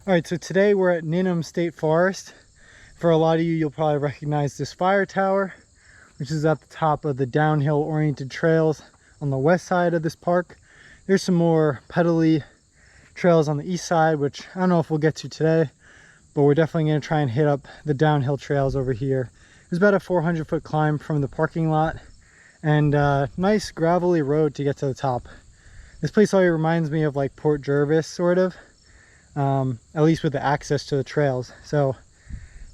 All right, so today we're at Ninham State Forest. For a lot of you, you'll probably recognize this fire tower, which is at the top of the downhill oriented trails on the west side of this park. There's some more pedally trails on the east side, which I don't know if we'll get to today, but we're definitely going to try and hit up the downhill trails over here. There's about a 400-foot climb from the parking lot and a nice gravelly road to get to the top. This place always reminds me of like Port Jervis, sort of. At least with the access to the trails. So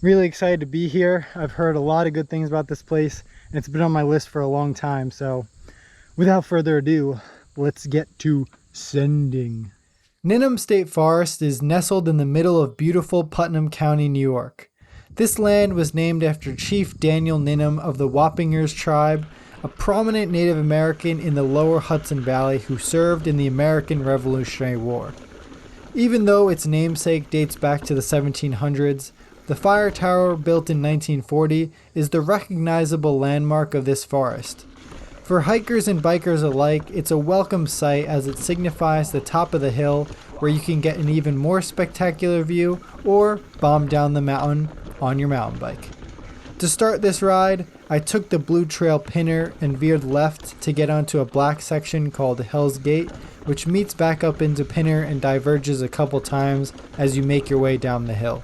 really excited to be here. I've heard a lot of good things about this place and it's been on my list for a long time. So without further ado, let's get to sending. Ninham State Forest is nestled in the middle of beautiful Putnam County, New York. This land was named after Chief Daniel Ninham of the Wappingers tribe, a prominent Native American in the lower Hudson Valley who served in the American Revolutionary War. Even though its namesake dates back to the 1700s, the fire tower built in 1940 is the recognizable landmark of this forest. For hikers and bikers alike, it's a welcome sight as it signifies the top of the hill where you can get an even more spectacular view or bomb down the mountain on your mountain bike. To start this ride, I took the Blue Trail Pinner and veered left to get onto a black section called Hell's Gate, which meets back up into Pinner and diverges a couple times as you make your way down the hill.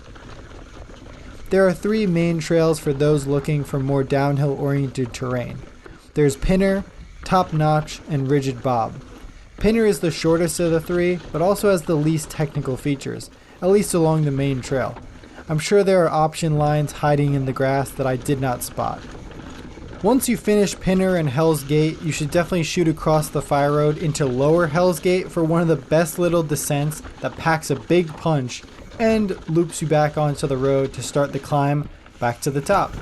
There are three main trails for those looking for more downhill-oriented terrain. There's Pinner, Topnotch, and Rigid Bob. Pinner is the shortest of the three, but also has the least technical features, at least along the main trail. I'm sure there are option lines hiding in the grass that I did not spot. Once you finish Pinner and Hell's Gate, you should definitely shoot across the fire road into Lower Hell's Gate for one of the best little descents that packs a big punch and loops you back onto the road to start the climb back to the top.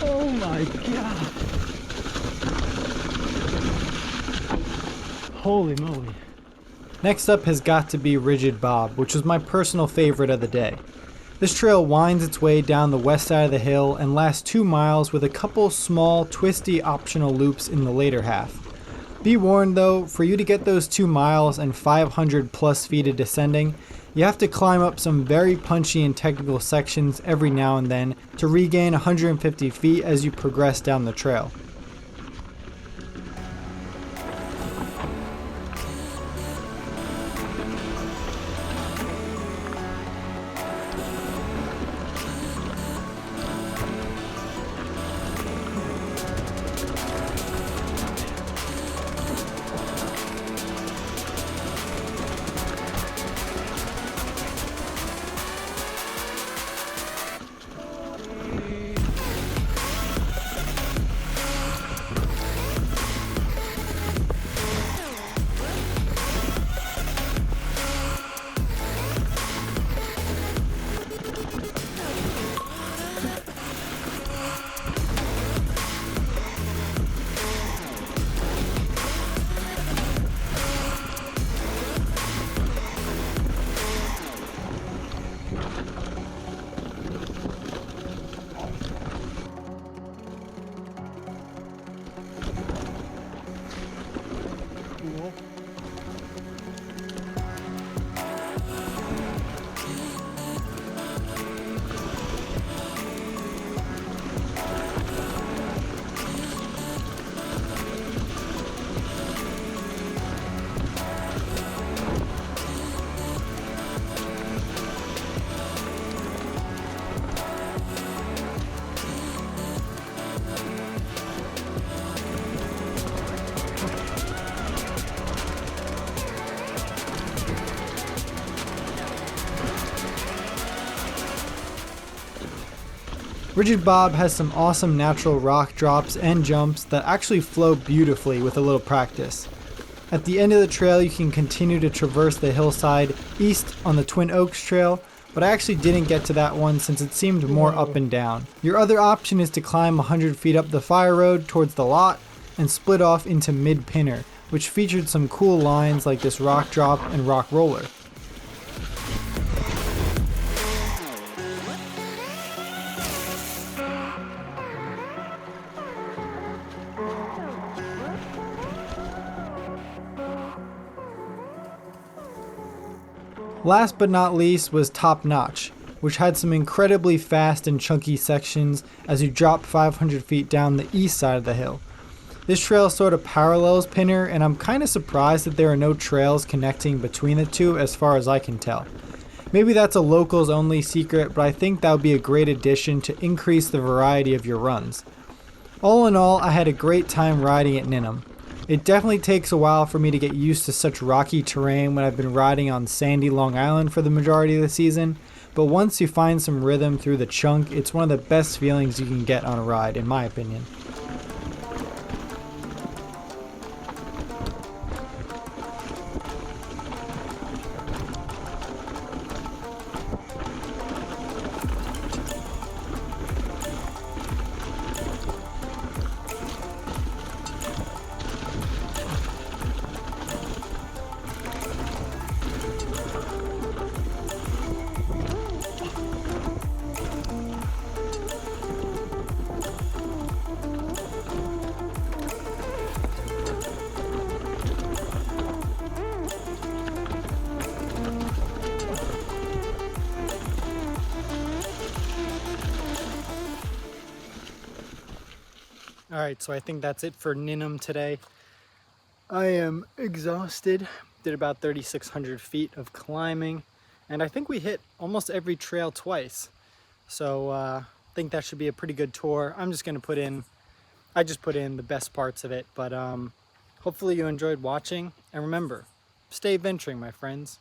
Oh my god. Holy moly. Next up has got to be Rigid Bob, which was my personal favorite of the day. This trail winds its way down the west side of the hill and lasts 2 miles with a couple small, twisty optional loops in the later half. Be warned though, for you to get those 2 miles and 500 plus feet of descending, you have to climb up some very punchy and technical sections every now and then to regain 150 feet as you progress down the trail. Rigid Bob has some awesome natural rock drops and jumps that actually flow beautifully with a little practice. At the end of the trail, you can continue to traverse the hillside east on the Twin Oaks Trail, but I actually didn't get to that one since it seemed more up and down. Your other option is to climb 100 feet up the fire road towards the lot and split off into mid-pinner, which featured some cool lines like this rock drop and rock roller. Last but not least was Topnotch, which had some incredibly fast and chunky sections as you drop 500 feet down the east side of the hill. This trail sort of parallels Pinner, and I'm kind of surprised that there are no trails connecting between the two as far as I can tell. Maybe that's a locals only secret, but I think that would be a great addition to increase the variety of your runs. All in all, I had a great time riding at Ninham. It definitely takes a while for me to get used to such rocky terrain when I've been riding on sandy Long Island for the majority of the season, but once you find some rhythm through the chunk, it's one of the best feelings you can get on a ride, in my opinion. Alright, so I think that's it for Ninham today. I am exhausted. Did about 3,600 feet of climbing, and I think we hit almost every trail twice. So I think that should be a pretty good tour. I'm just going to put in, I just put in the best parts of it, but hopefully you enjoyed watching, and remember, stay venturing, my friends.